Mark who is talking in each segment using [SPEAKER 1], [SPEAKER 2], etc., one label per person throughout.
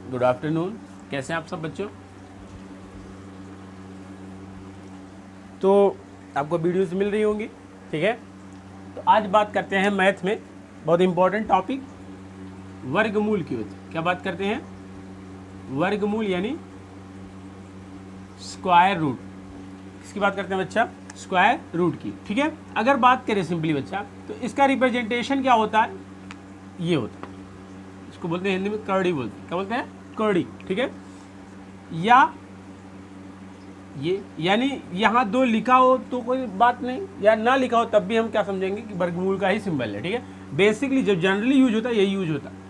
[SPEAKER 1] Good afternoon. कैसे हैं आप सब बच्चों? तो आपको वीडियोस मिल रही होंगी, ठीक है। तो आज बात करते हैं मैथ में बहुत इंपॉर्टेंट टॉपिक वर्गमूल की होती है। क्या बात करते हैं? वर्गमूल यानी स्क्वायर रूट। किसकी बात करते हैं बच्चा? स्क्वायर रूट की, ठीक है। अगर बात करें सिंपली बच्चा, तो इसका रिप्रेजेंटेशन क्या होता है? ये होता है, इसको बोलते हैं हिंदी में कर्डी बोलते हैं। क्या बोलते हैं? कर्डी, ठीक है। या ये यानी यहाँ दो लिखा हो तो कोई बात नहीं, या ना लिखा हो तब भी हम क्या समझेंगे कि वर्गमूल का ही सिंबल है, ठीक है। बेसिकली जब जनरली यूज होता है यही यूज होता है।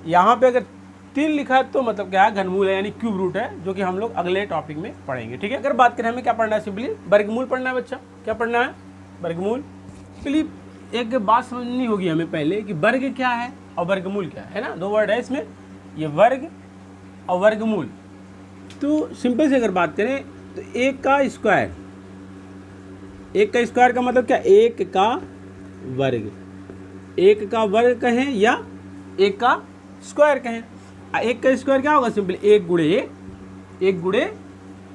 [SPEAKER 1] यहाँ पे अगर 3 लिखा है तो मतलब क्या है? घनमूल है यानी क्यूब रूट है, जो कि हम लोग अगले टॉपिक में पढ़ेंगे, ठीक है। अगर बात करें हमें क्या पढ़ना है, सिंपली वर्गमूल पढ़ना है बच्चा। क्या पढ़ना है? वर्गमूल। सिंपली एक बात समझनी होगी हमें पहले कि वर्ग क्या है और वर्गमूल क्या है ना। दो वर्ड है इसमें, ये वर्ग और वर्गमूल। तो सिंपल से अगर बात करें तो एक का स्क्वायर, एक का स्क्वायर का मतलब क्या? एक का वर्ग। एक का वर्ग कहें या एक का स्क्वायर कहें। एक का स्क्वायर क्या होगा? सिंपली एक गुणे एक, एक गुणे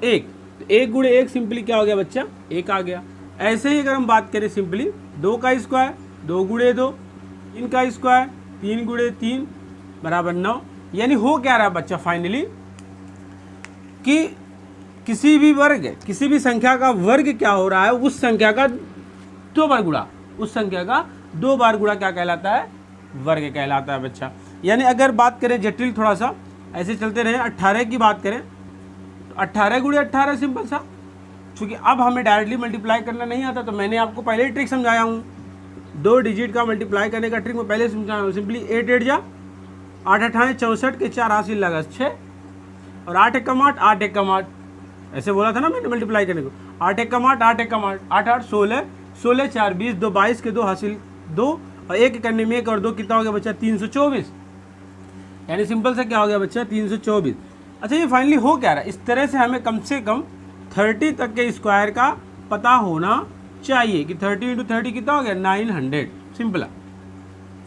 [SPEAKER 1] एक। तो एक गुणे एक सिंपली क्या हो गया बच्चा? एक आ गया। ऐसे ही अगर हम बात करें सिंपली 2 का स्क्वायर, 2 गुणे 2, 3 का स्क्वायर, 3 गुणे 3 बराबर 9। यानी हो क्या रहा बच्चा फाइनली कि किसी भी वर्ग, किसी भी संख्या का वर्ग क्या हो रहा है? उस संख्या का 2 बार गुणा, उस संख्या का 2 बार गुणा क्या कहलाता है? वर्ग कहलाता है बच्चा। यानी अगर बात करें जटिल थोड़ा सा, ऐसे चलते रहे, 18 की बात करें तो 18 गुणे 18 सिंपल सा। क्योंकि अब हमें डायरेक्टली मल्टीप्लाई करना नहीं आता, तो मैंने आपको पहले ही ट्रिक समझाया हूँ। 2 डिजिट का मल्टीप्लाई करने का ट्रिक मैं पहले समझाया हूँ। सिंपली 8 8 जा 8 8 64 के 4 हासिल लगा 6 और 8 1 8, 8 1 8, ऐसे बोला था ना मैंने मल्टीप्लाई करने को। 8 1 8, 8 1 8, 8 8 16, 16 4 20, 2 22 के 2 हासिल 2 और 1 करने में 1 और 2 कितना हो गया बच्चा? 324। यानी सिंपल से क्या हो गया बच्चा? 324। अच्छा, ये फाइनली हो क्या रहा है? इस तरह से हमें कम से कम 30 तक के स्क्वायर का पता होना चाहिए कि 30 इंटू 30 कितना हो गया? 900। सिंपल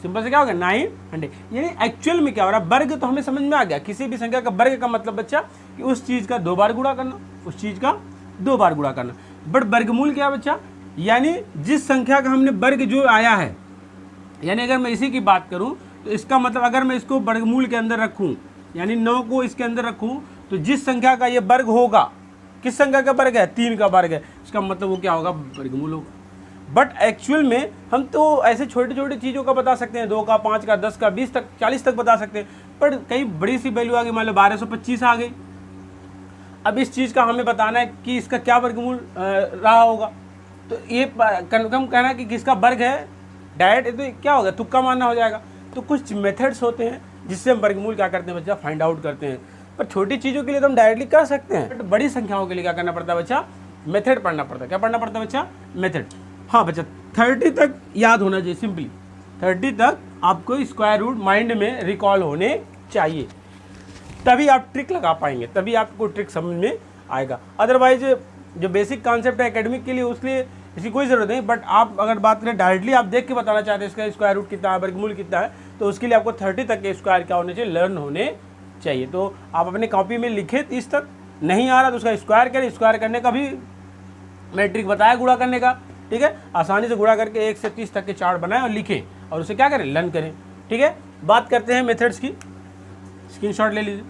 [SPEAKER 1] सिंपल से क्या हो गया? 900। यानी एक्चुअल में क्या हो रहा है? वर्ग तो हमें समझ में आ गया। किसी भी संख्या का वर्ग का मतलब बच्चा कि उस चीज़ का 2 बार गुणा करना, उस चीज़ का 2 बार गुणा करना। बट वर्गमूल क्या बच्चा? यानी जिस संख्या का हमने वर्ग जो आया है, यानी अगर मैं इसी की बात करूं तो इसका मतलब अगर मैं इसको वर्गमूल के अंदर रखूं, यानी 9 को इसके अंदर रखूं, तो जिस संख्या का ये वर्ग होगा, किस संख्या का वर्ग है? 3 का वर्ग है, इसका मतलब वो क्या होगा? वर्गमूल होगा। बट एक्चुअल में हम तो ऐसे छोटे छोटे चीज़ों का बता सकते हैं, 2 का, 5 का, 10 का, 20 तक, 40 तक बता सकते हैं। पर कई बड़ी सी वैल्यू आ गई, मान लो 1225 आ गई। अब इस चीज़ का हमें बताना है कि इसका क्या वर्गमूल रहा होगा। तो ये कन्फर्म कहना कि किसका वर्ग है डायरेक्ट, तो क्या होगा? तुक्का मानना हो जाएगा। तो कुछ मेथड्स होते हैं जिससे हम वर्गमूल क्या करते हैं बच्चा? फाइंड आउट करते हैं। पर छोटी चीज़ों के लिए तो हम डायरेक्टली कर सकते हैं, बट बड़ी संख्याओं के लिए क्या करना पड़ता है बच्चा? मेथड पढ़ना पड़ता है। क्या पढ़ना पड़ता है बच्चा? मेथड। हाँ बच्चा, 30 तक याद होना चाहिए। सिंपली 30 तक आपको स्क्वायर रूट माइंड में रिकॉल होने चाहिए, तभी आप ट्रिक लगा पाएंगे, तभी आपको ट्रिक समझ में आएगा। अदरवाइज जो बेसिक कॉन्सेप्ट है एकेडमिक के लिए, उसके लिए इसकी कोई ज़रूरत नहीं। बट आप अगर बात करें डायरेक्टली, आप देख के बताना चाहते हैं इसका स्क्वायर रूट कितना है, वर्गमूल कितना है, तो उसके लिए आपको 30 तक के स्क्वायर क्या होने चाहिए? लर्न होने चाहिए। तो आप अपने कॉपी में लिखे 30 तक, नहीं आ रहा तो उसका स्क्वायर करें। स्क्वायर करने का भी मैंने ट्रिक बताया, गुणा करने का, ठीक है। आसानी से गुणा करके 1 से 30 तक के चार्ट बनाएं और लिखें और उसे क्या करें? लर्न करें, ठीक है। बात करते हैं मेथड्स की, स्क्रीनशॉट ले लीजिए।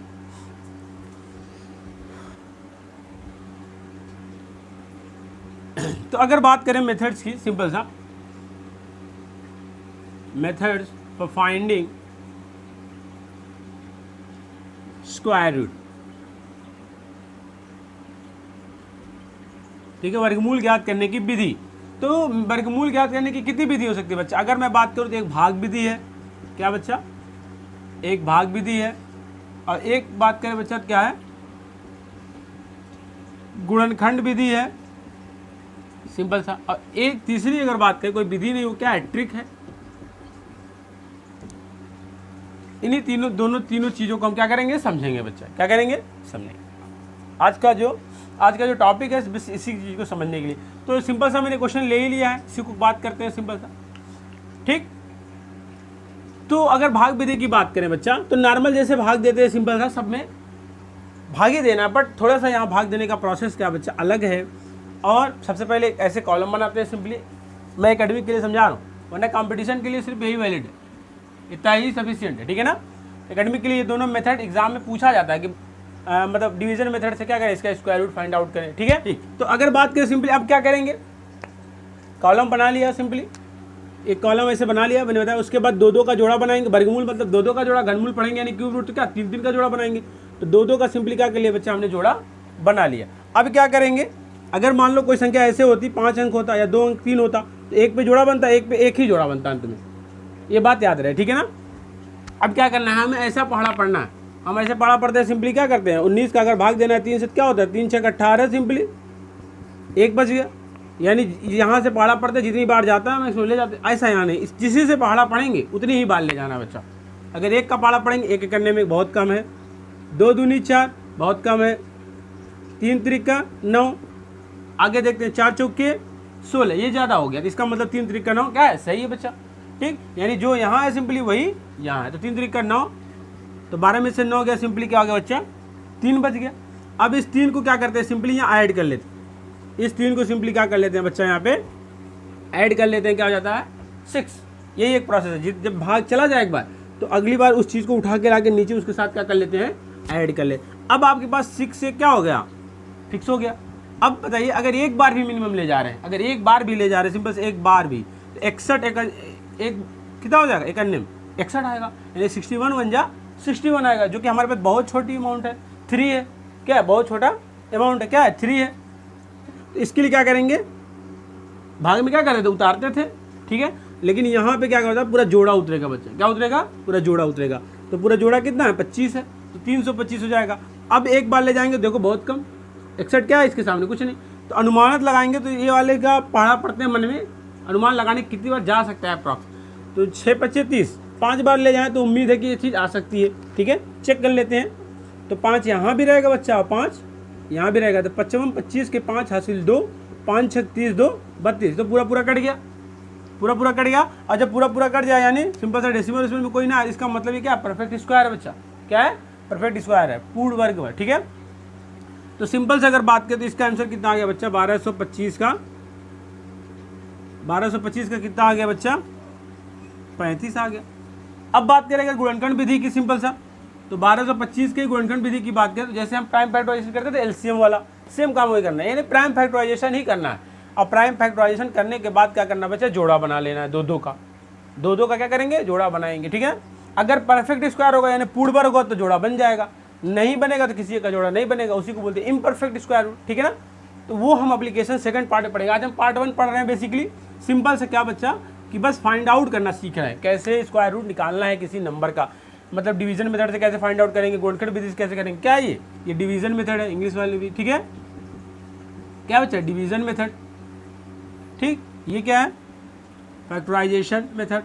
[SPEAKER 1] तो अगर बात करें मेथड्स की, सिंपल सा methods for finding square root, ठीक है। वर्गमूल ज्ञात करने की विधि, तो वर्गमूल ज्ञात करने की कितनी विधि हो सकती है बच्चा? अगर मैं बात करूं तो एक भाग विधि है। क्या बच्चा? एक भाग विधि है। और एक बात करें बच्चा क्या है? गुणनखंड विधि है, सिंपल सा। और एक तीसरी अगर बात करें, कोई विधि नहीं हो, क्या है? ट्रिक है। इन्हीं तीनों चीज़ों को हम क्या करेंगे? समझेंगे बच्चा। क्या करेंगे? समझेंगे। आज का जो टॉपिक है बस इसी चीज़ को समझने के लिए। तो सिंपल सा मैंने क्वेश्चन ले ही लिया है, इसी को बात करते हैं सिंपल सा, ठीक। तो अगर भाग विधि की बात करें बच्चा, तो नॉर्मल जैसे भाग देते हैं सिंपल सा, सब में भाग ही देना, बट थोड़ा सा यहाँ भाग देने का प्रोसेस क्या बच्चा अलग है। और सबसे पहले ऐसे कॉलम बनाते हैं सिंपली, मैं एकेडमिक के लिए समझा रहा हूँ, वरना कंपटीशन के लिए सिर्फ यही वैलिड है, इतना ही सफिशिएंट है, ठीक है ना। एकेडमिक के लिए ये दोनों मेथड एग्जाम में पूछा जाता है कि मतलब डिवीजन मेथड से क्या करें, इसका स्क्वायर रूट फाइंड आउट करें, ठीक है। ठीक, तो अगर बात करें सिंपली, अब क्या करेंगे, कॉलम बना लिया सिंपली, एक कॉलम ऐसे बना लिया, मैंने बताया। उसके बाद दो दो का जोड़ा बनाएंगे, वर्गमूल मतलब दो दो का जोड़ा, घनमूल पढ़ेंगे यानी क्यूब रूट, तो क्या तीन तीन का जोड़ा बनाएंगे, तो दो दो का सिंपली क्या कर लिया बच्चा, हमने जोड़ा बना लिया। अब क्या करेंगे, अगर मान लो कोई संख्या ऐसे होती 5 अंक होता या 2 अंक 3 होता, तो एक पे जोड़ा बनता, एक पे एक ही जोड़ा बनता अंत में, ये बात याद रहे, ठीक है ना। अब क्या करना है, हमें ऐसा पढ़ा पढ़ना है, हम ऐसे पढ़ा पढ़ते हैं सिंपली क्या करते हैं, 19 का अगर भाग देना है 3 से, क्या होता है 3 6 18, सिंपली एक बच गया, यानी यहाँ से पहाड़ा पढ़ते जितनी बार जाता है मैं इसमें ले जाते, ऐसा यहाँ नहीं, जिसी से पहाड़ा पढ़ेंगे उतनी ही बार ले जाना बच्चा। अगर एक का पहाड़ा पढ़ेंगे, एक करने में बहुत कम है, 2 दूनी 4 बहुत कम है, 3 त्रिका 9, आगे देखते हैं 4 चौके 16, ये ज़्यादा हो गया, तो इसका मतलब 3 त्रिका 9 क्या है, सही है बच्चा, ठीक। यानी जो यहाँ है सिंपली वही यहाँ है, तो 3 त्रिका 9, तो 12 में से 9 गया, सिंपली क्या हो गया बच्चा, 3 बच गया। अब इस 3 को क्या करते हैं, सिंपली यहाँ ऐड कर लेते हैं, इस 3 को सिंपली क्या कर लेते हैं बच्चा, यहाँ पे ऐड कर लेते हैं, क्या हो जाता है 6। यही एक प्रोसेस है, जब भाग चला जाए एक बार, तो अगली बार उस चीज़ को उठा के लाके नीचे उसके साथ क्या कर लेते हैं, ऐड कर ले। अब आपके पास 6 से क्या हो गया, फिक्स हो गया। अब बताइए, अगर एक बार भी मिनिमम ले जा रहे हैं, अगर एक बार भी ले जा रहे हैं, सिंपल से एक बार भी, तो 61 एक कितना हो जाएगा, एक अन्य 61 आएगा, यानी 61 बन जा 61 आएगा, जो कि हमारे पास बहुत छोटी अमाउंट है, 3 है, क्या है बहुत छोटा अमाउंट है, क्या है 3 है। तो इसके लिए क्या करेंगे, भाग में क्या करते थे, उतारते थे, ठीक है, लेकिन यहाँ पे क्या करता है, पूरा जोड़ा उतरेगा बच्चा, क्या उतरेगा, पूरा जोड़ा उतरेगा, तो पूरा जोड़ा कितना है 25 है, तो 325 हो जाएगा। अब एक बार ले जाएंगे, देखो बहुत कम, 61 क्या है इसके सामने कुछ नहीं, तो अनुमानित लगाएंगे, तो ये वाले का पढ़ा पढ़ते हैं मन में, अनुमान लगाने कितनी बार जा सकता है अप्रॉक्स, तो 6 25 30, 5 बार ले जाएँ तो उम्मीद है कि ये चीज़ आ सकती है, ठीक है, चेक कर लेते हैं। तो 5 यहाँ भी रहेगा बच्चा, 5 यहाँ भी रहेगा, तो 55 25 के 5 हासिल 2, 5 6 30 2 32, तो पूरा पूरा कट गया, पूरा पूरा कट गया। और जब पूरा पूरा कट जाए, यानी सिंपल सा डेसिमल उसमें में कोई ना, इसका मतलब ये क्या है, परफेक्ट स्क्वायर है बच्चा, क्या है, परफेक्ट स्क्वायर है, पूर्ण वर्ग है, ठीक है। तो सिंपल से अगर बात करें तो इसका आंसर कितना आ गया बच्चा, 1225 का, 1225 का कितना आ गया बच्चा, 35 आ गया। अब बात करेंगे गुणनखंड विधि की, सिंपल सा, तो 1225 के गुणनखंड विधि की बात करें तो जैसे हम प्राइम फैक्टराइजेशन करते थे एलसीएम वाला, सेम काम वही करना है, यानी प्राइम फैक्टराइजेशन ही करना है। और प्राइम फैक्टराइजेशन करने के बाद क्या करना बच्चा, जोड़ा बना लेना है, दो दो का क्या करेंगे, जोड़ा बनाएंगे, ठीक है। अगर परफेक्ट स्क्वायर होगा यानी पूर्ण वर्ग होगा तो जोड़ा बन जाएगा, नहीं बनेगा तो किसी का जोड़ा नहीं बनेगा, उसी को बोलते हैं इम्परफेक्ट स्क्वायर रूट, ठीक है ना। तो वो हम एप्लीकेशन सेकंड पार्ट में पढ़ेगा, आज हम पार्ट 1 पढ़ रहे हैं। बेसिकली सिंपल से क्या बच्चा कि बस फाइंड आउट करना सीख रहे हैं, कैसे स्क्वायर रूट निकालना है किसी नंबर का, मतलब डिवीजन मेथड से कैसे फाइंड आउट करेंगे, गुणनखंड विधि से कैसे करेंगे, क्या है ये डिवीजन मेथड है, इंग्लिश वाले भी, ठीक है, क्या बच्चा डिवीजन मेथड, ठीक, ये क्या है फैक्टराइजेशन मेथड,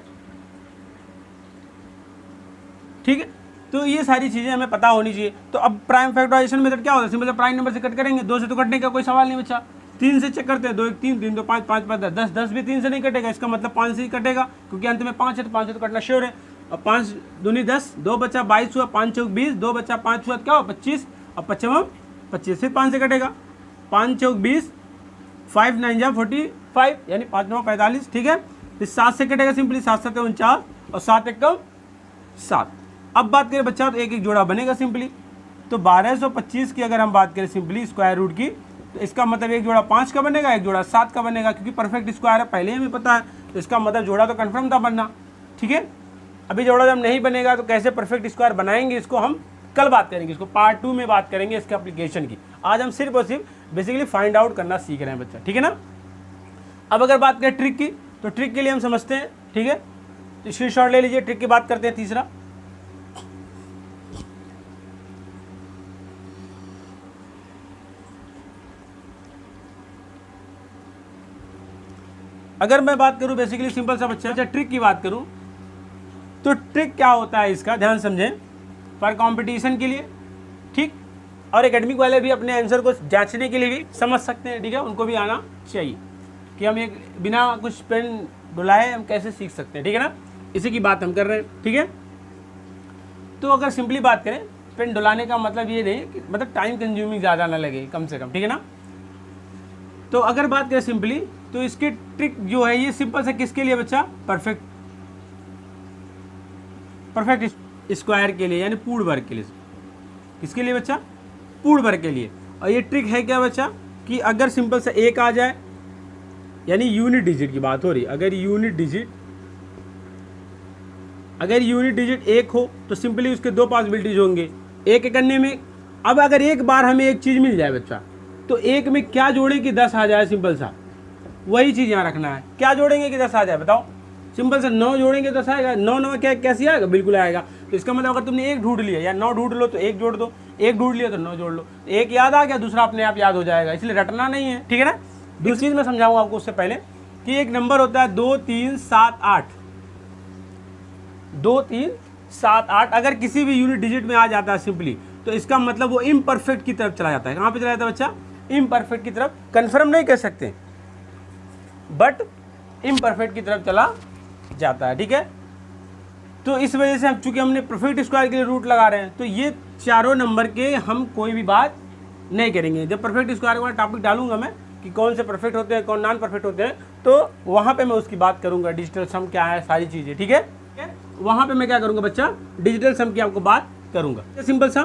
[SPEAKER 1] ठीक है। तो ये सारी चीज़ें हमें पता होनी चाहिए। तो अब प्राइम फैक्टराइजेशन मेथड क्या होता है, सिंपल से प्राइम नंबर से कट करेंगे, 2 से तो कटने का कोई सवाल नहीं बच्चा, 3 से चेक करते हैं, 2 1 3 3 2 5 5 5 10 10 भी 3 से नहीं कटेगा, इसका मतलब 5 से ही कटेगा, क्योंकि अंत में 5 है तो 5 से तो कटना श्योर है। और 5 दूनी 10, 2 बच्चा 22 हुआ, 5 चौक 20, 2 बच्चा 5 हुआ, क्या हुआ 25, और 55 25 फिर 5 से कटेगा, 5 चौक 20, 5 9 जा 45, यानी 5 9 45, ठीक है। फिर 7 से कटेगा, सिंपली 7 7 49 और 7 1 7। अब बात करें बच्चा तो एक एक जोड़ा बनेगा सिंपली, तो 1225 की अगर हम बात करें सिंपली स्क्वायर रूट की, तो इसका मतलब एक जोड़ा 5 का बनेगा, एक जोड़ा 7 का बनेगा, क्योंकि परफेक्ट स्क्वायर है पहले ही हमें पता है, तो इसका मतलब जोड़ा तो कंफर्म था बनना, ठीक है। अभी जोड़ा जब नहीं बनेगा तो कैसे परफेक्ट स्क्वायर बनाएंगे, इसको हम कल बात करेंगे, इसको पार्ट 2 में बात करेंगे इसके एप्लीकेशन की। आज हम सिर्फ और सिर्फ बेसिकली फाइंड आउट करना सीख रहे हैं बच्चा, ठीक है ना। अब अगर बात करें ट्रिक की, तो ट्रिक के लिए हम समझते हैं, ठीक है, तो स्क्रीनशॉट ले लीजिए, ट्रिक की बात करते हैं। तीसरा, अगर मैं बात करूं बेसिकली सिंपल सा बच्चा, अच्छा ट्रिक की बात करूं तो ट्रिक क्या होता है इसका ध्यान समझें, फॉर कंपटीशन के लिए, ठीक, और एकेडमिक वाले भी अपने आंसर को जांचने के लिए भी समझ सकते हैं, ठीक है, उनको भी आना चाहिए कि हम एक बिना कुछ पेन डुलाए हम कैसे सीख सकते हैं, ठीक है ना। इसी की बात हम कर रहे हैं, ठीक है। तो अगर सिंपली बात करें, पेन डुलाने का मतलब ये नहीं कि मतलब टाइम कंज्यूमिंग ज़्यादा ना लगे, कम से कम, ठीक है ना। तो अगर बात करें सिंपली, तो इसकी ट्रिक जो है ये सिंपल से किसके लिए बच्चा, परफेक्ट स्क्वायर के लिए, यानी पूर्ण वर्ग के लिए। किसके लिए बच्चा, पूर्ण वर्ग के लिए। और ये ट्रिक है क्या बच्चा, कि अगर सिंपल से एक आ जाए, यानी यूनिट डिजिट की बात हो रही, अगर यूनिट डिजिट एक हो तो सिंपली उसके दो पॉसिबिलिटीज होंगे एक करने में। अब अगर एक बार हमें एक चीज़ मिल जाए बच्चा, तो एक में क्या जोड़े कि 10 आ जाए, सिंपल सा वही चीज़ यहाँ रखना है। क्या जोड़ेंगे कि 10 आ जाए, बताओ। सिंपल सा 9 जोड़ेंगे 10 आएगा, 9 क्या कैसे आएगा, बिल्कुल आएगा। तो इसका मतलब अगर तुमने एक ढूंढ लिया या 9 ढूंढ लो तो एक जोड़ दो, एक ढूंढ लिया तो 9 जोड़ लो, एक याद आ गया, दूसरा अपने आप याद हो जाएगा, इसलिए रटना नहीं है, ठीक है ना। दूसरी चीज़ मैं समझाऊंगा आपको उससे पहले कि एक नंबर होता है 2 3 7 8, 2 3 7 8 अगर किसी भी यूनिट डिजिट में आ जाता है सिंपली, तो इसका मतलब वो इम्परफेक्ट की तरफ चला जाता है। कहाँ पे चला जाता है बच्चा, इम्परफेक्ट की तरफ। कंफर्म नहीं कह सकते, बट इम्परफेक्ट की तरफ चला जाता है, ठीक है। तो इस वजह से हम, चूंकि हमने परफेक्ट स्क्वायर के लिए रूट लगा रहे हैं, तो ये चारों नंबर के हम कोई भी बात नहीं करेंगे। जब परफेक्ट स्क्वायर वाला टॉपिक डालूंगा मैं कि कौन से परफेक्ट होते हैं, कौन नॉन परफेक्ट होते हैं, तो वहाँ पे मैं उसकी बात करूँगा, डिजिटल सम क्या है, सारी चीज़ें, ठीक है। वहाँ पे मैं क्या करूँगा बच्चा, डिजिटल सम की आपको बात करूँगा। सिंपल सा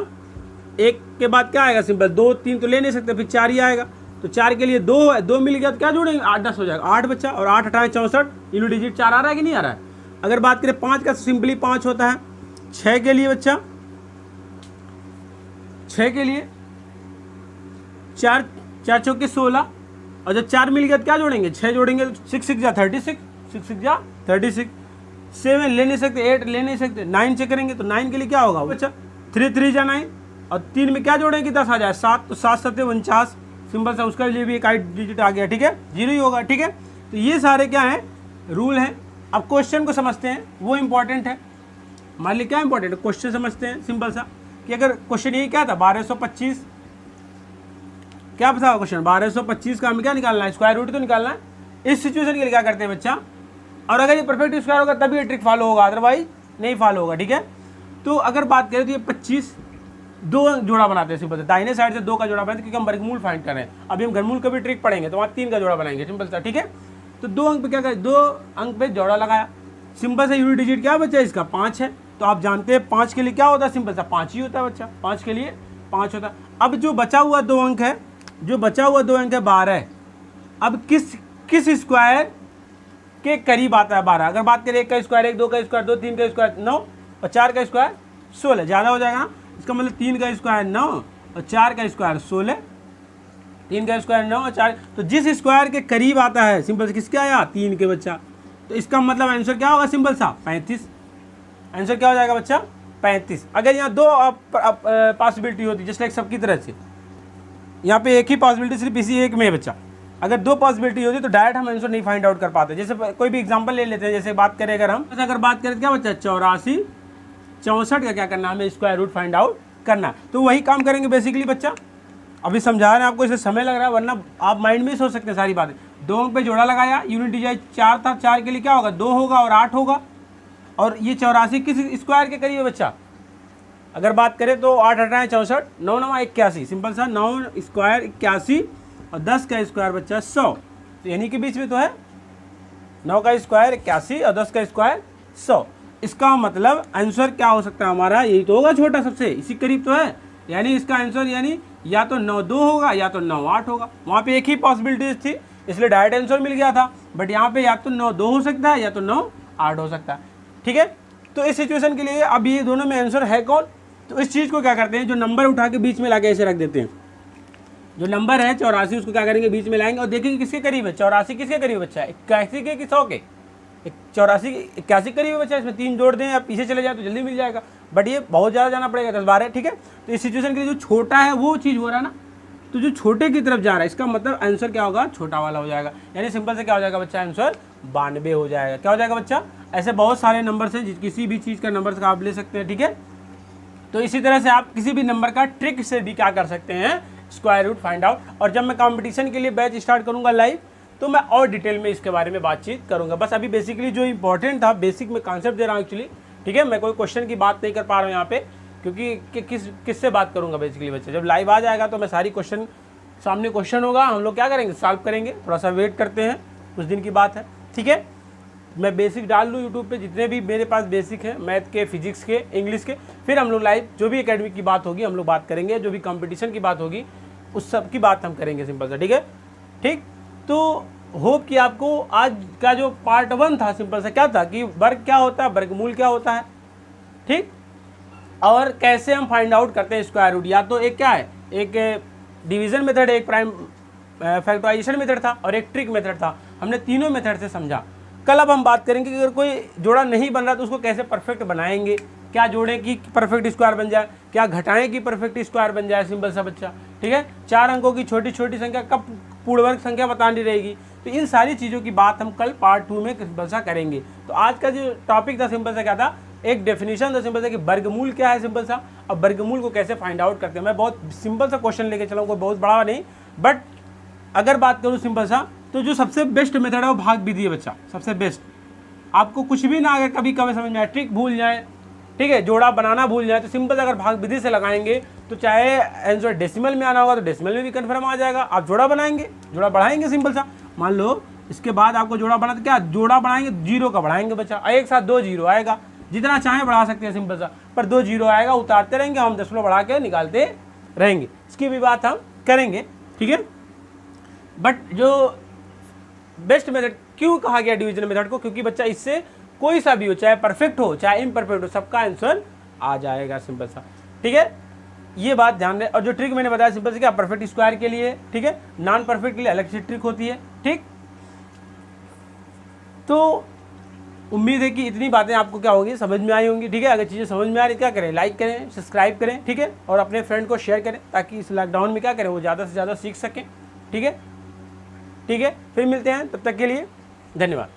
[SPEAKER 1] एक के बाद क्या आएगा, सिंपल 2 3 तो ले नहीं सकते, फिर 4 ही आएगा। तो 4 के लिए 2 है, 2 मिल गया तो क्या जोड़ेंगे, 8 10 हो जाएगा, 8 बच्चा, और 8 हटाए 64, यूनिट डिजिट 4 आ रहा है कि नहीं आ रहा है। अगर बात करें 5 का, सिंपली 5 होता है। 6 के लिए बच्चा, 6 के लिए 4 4 चौके 16, और जब 4 मिल गया तो क्या जोड़ेंगे, 6 जोड़ेंगे, 6 6 जा 36, 6 6 जा 36। 7 ले नहीं सकते, 8 ले नहीं सकते, 9 से करेंगे तो 9 के लिए क्या होगा बच्चा, 3 3 जा 9, और 3 में क्या जोड़ेंगे, 10 आ जाए, 7 तो 7 7 49, सिंपल सा उसका लिए भी एक 8 डिजिट आ गया, ठीक है, 0 ही होगा, ठीक है। तो ये सारे क्या है, रूल हैं। अब क्वेश्चन को समझते हैं, वो इंपॉर्टेंट है। मान ली क्या इंपॉर्टेंट है, क्वेश्चन समझते हैं सिंपल सा, कि अगर क्वेश्चन यही क्या था, 1225, क्या था क्वेश्चन, 1225 का हमें क्या निकालना है, स्क्वायर रूट तो निकालना है। इस सिचुएशन के लिए क्या करते हैं बच्चा, और अगर ये परफेक्ट स्क्वायर होगा तभी ये ट्रिक फॉलो होगा, अदरवाइज नहीं फॉलो होगा, ठीक है। तो अगर बात करें तो ये 25 दो जोड़ा बनाते हैं, सिंपल से दाहिने साइड से 2 का जोड़ा बनाते हैं, क्योंकि हम वर्गमूल फाइंड कर रहे हैं। अभी हम घनमूल का भी ट्रिक पढ़ेंगे तो वहाँ 3 का जोड़ा बनाएंगे, सिंपल सा, ठीक है। तो 2 अंक पे क्या करें, 2 अंक पे जोड़ा लगाया, सिंपल सा यूनिट डिजिट क्या बच्चा इसका 5 है। तो आप जानते हैं 5 के लिए क्या होता है, सिंपल सा 5 ही होता है बच्चा, 5 के लिए 5 होता है। अब जो बचा हुआ 2 अंक है, जो बचा हुआ 2 अंक है 12। अब किस स्क्वायर के करीब आता है 12। अगर बात करें 1 का स्क्वायर 1, 2 का स्क्वायर 2, 3 का स्क्वायर 9, और 4 का स्क्वायर 16, ज़्यादा हो जाएगा ना। इसका मतलब 3 का स्क्वायर 9 और 4 का स्क्वायर 16, 3 का स्क्वायर 9 और 4, तो जिस स्क्वायर के करीब आता है, सिंपल से किसके आया, 3 के बच्चा। तो इसका मतलब आंसर क्या होगा, सिंपल सा 35। आंसर क्या हो जाएगा बच्चा, 35। अगर यहाँ 2 पॉसिबिलिटी होती, जस्ट लाइक सबकी तरह से, यहाँ पे एक ही पॉसिबिलिटी सिर्फ इसी एक में है बच्चा। अगर 2 पॉसिबिलिटी होती तो डायरेक्ट हम आंसर नहीं फाइंड आउट कर पाते। जैसे कोई भी एग्जांपल ले लेते हैं, जैसे बात करें अगर बात करें तो क्या बच्चा, 84 64 का क्या करना है, हमें स्क्वायर रूट फाइंड आउट करना। तो वही काम करेंगे बेसिकली बच्चा। अभी समझा रहे हैं आपको, इसे समय लग रहा है, वरना आप माइंड में सोच सकते हैं सारी बातें। 2 अंक पे जोड़ा लगाया, यूनिट डिजिट 4 था, 4 के लिए क्या होगा, 2 होगा और 8 होगा। और ये 84 किस स्क्वायर के करीब है बच्चा, अगर बात करें तो 8 हटाएं 64, 9 9 81, सिंपल सा 9 स्क्वायर 81, और 10 का स्क्वायर बच्चा 100, तो यानी कि बीच में तो है। 9 का स्क्वायर 81 और 10 का स्क्वायर 100। इसका मतलब आंसर क्या हो सकता है हमारा, यही तो होगा छोटा सबसे, इसी करीब तो है। यानी इसका आंसर यानी या तो 9 2 होगा या तो 9 8 होगा। वहाँ पे एक ही पॉसिबिलिटीज थी, इसलिए डायरेक्ट आंसर मिल गया था। बट यहाँ पे या तो 9 2 हो सकता है या तो 9 8 हो सकता है, ठीक है। तो इस सिचुएशन के लिए अब ये दोनों में आंसर है कौन, तो इस चीज़ को क्या करते हैं, जो नंबर उठा के बीच में ला के ऐसे रख देते हैं। जो नंबर है 84, उसको क्या करेंगे, बीच में लाएंगे और देखेंगे किसके करीब है। 84 किसके करीब बच्चा है, 81 के कि 100 के, 84 81 करीब है बच्चा। इसमें 3 जोड़ दें या पीछे चले जाए तो जल्दी मिल जाएगा, बट ये बहुत ज़्यादा जाना पड़ेगा, 10 12, ठीक है। तो इस सिचुएशन के लिए जो छोटा है वो चीज़ हो रहा है ना, तो जो छोटे की तरफ जा रहा है, इसका मतलब आंसर क्या होगा, छोटा वाला हो जाएगा। यानी सिंपल से क्या हो जाएगा बच्चा, आंसर 92 हो जाएगा। क्या हो जाएगा बच्चा, ऐसे बहुत सारे नंबर हैं, किसी भी चीज़ का नंबर आप ले सकते हैं, ठीक है। तो इसी तरह से आप किसी भी नंबर का ट्रिक से भी क्या कर सकते हैं, स्क्वायर रूट फाइंड आउट। और जब मैं कंपटीशन के लिए बैच स्टार्ट करूंगा लाइव, तो मैं और डिटेल में इसके बारे में बातचीत करूँगा। बस अभी बेसिकली जो इंपॉर्टेंट था बेसिक में कॉन्सेप्ट दे रहा हूँ एक्चुअली, ठीक है। मैं कोई क्वेश्चन की बात नहीं कर पा रहा हूँ यहाँ पे, क्योंकि किससे बात करूँगा बेसिकली बच्चे। जब लाइव आ जाएगा तो मैं सारी क्वेश्चन, सामने क्वेश्चन होगा, हम लोग क्या करेंगे, सॉल्व करेंगे। थोड़ा सा वेट करते हैं, कुछ दिन की बात है, ठीक है। मैं बेसिक डाल दूँ यूट्यूब पे, जितने भी मेरे पास बेसिक हैं, मैथ के, फिजिक्स के, इंग्लिश के, फिर हम लोग लाइव जो भी एकेडमिक की बात होगी हम लोग बात करेंगे, जो भी कंपटीशन की बात होगी उस सब की बात हम करेंगे, सिंपल सा, ठीक है। ठीक, तो होप कि आपको आज का जो पार्ट 1 था सिंपल सा क्या था कि वर्ग क्या होता है, वर्गमूल क्या होता है, ठीक, और कैसे हम फाइंड आउट करते हैं स्क्वायर रूट। या तो एक क्या है, एक डिवीजन मेथड, एक प्राइम फैक्टराइजेशन मेथड था और एक ट्रिक मेथड था। हमने तीनों मेथड से समझा। कल अब हम बात करेंगे कि अगर कोई जोड़ा नहीं बन रहा तो उसको कैसे परफेक्ट बनाएंगे, क्या जोड़ें कि परफेक्ट स्क्वायर बन जाए, क्या घटाएं कि परफेक्ट स्क्वायर बन जाए, सिंपल सा बच्चा, ठीक है। 4 अंकों की छोटी छोटी संख्या कब पूर्ण वर्ग संख्या बतानी रहेगी। तो इन सारी चीज़ों की बात हम कल पार्ट 2 में सिंपल सा करेंगे। तो आज का जो टॉपिक था सिंपल सा क्या था, एक डेफिनेशन था सिंपल सा कि वर्गमूल क्या है, सिंपल सा, अब वर्गमूल को कैसे फाइंड आउट करते हैं। मैं बहुत सिंपल सा क्वेश्चन लेके चला हूँ, कोई बहुत बड़ा नहीं, बट अगर बात करूँ सिंपल सा तो जो सबसे बेस्ट मेथड है वो भाग विधि है बच्चा, सबसे बेस्ट। आपको कुछ भी ना अगर कभी कभी समझ में आए, ट्रिक भूल जाए, ठीक है, जोड़ा बनाना भूल जाए, तो सिंपल अगर भाग विधि से लगाएंगे तो चाहे आंसर डेसिमल में आना होगा तो डेसिमल में भी कन्फर्म आ जाएगा। आप जोड़ा बनाएंगे, जोड़ा बढ़ाएंगे, सिंपल सा। मान लो इसके बाद आपको जोड़ा बना, तो क्या जोड़ा बढ़ाएंगे, 0 का बढ़ाएंगे बच्चा, एक साथ 2 0 आएगा, जितना चाहें बढ़ा सकते हैं सिंपल सा, पर 2 0 आएगा, उतारते रहेंगे, हम दशमलव बढ़ा के निकालते रहेंगे। इसकी भी बात हम करेंगे, ठीक है। बट जो बेस्ट मेथड क्यों कहा गया डिवीजन मेथड को, क्योंकि बच्चा इससे कोई सा भी हो, चाहे परफेक्ट हो चाहे इम्परफेक्ट हो, सबका आंसर आ जाएगा, सिंपल सा, ठीक है। ये बात ध्यान रहे। और जो ट्रिक मैंने बताया सिंपल से क्या, परफेक्ट स्क्वायर के लिए, ठीक है, नॉन परफेक्ट के लिए अलग से ट्रिक होती है, ठीक। तो उम्मीद है कि इतनी बातें आपको क्या होगी, समझ में आई होंगी, ठीक है। अगर चीज़ें समझ में आ रही क्या करें, लाइक करें, सब्सक्राइब करें, ठीक है, और अपने फ्रेंड को शेयर करें ताकि इस लॉकडाउन में क्या करें, वो ज़्यादा से ज़्यादा सीख सकें, ठीक है। ठीक है, फिर मिलते हैं, तब तक के लिए धन्यवाद।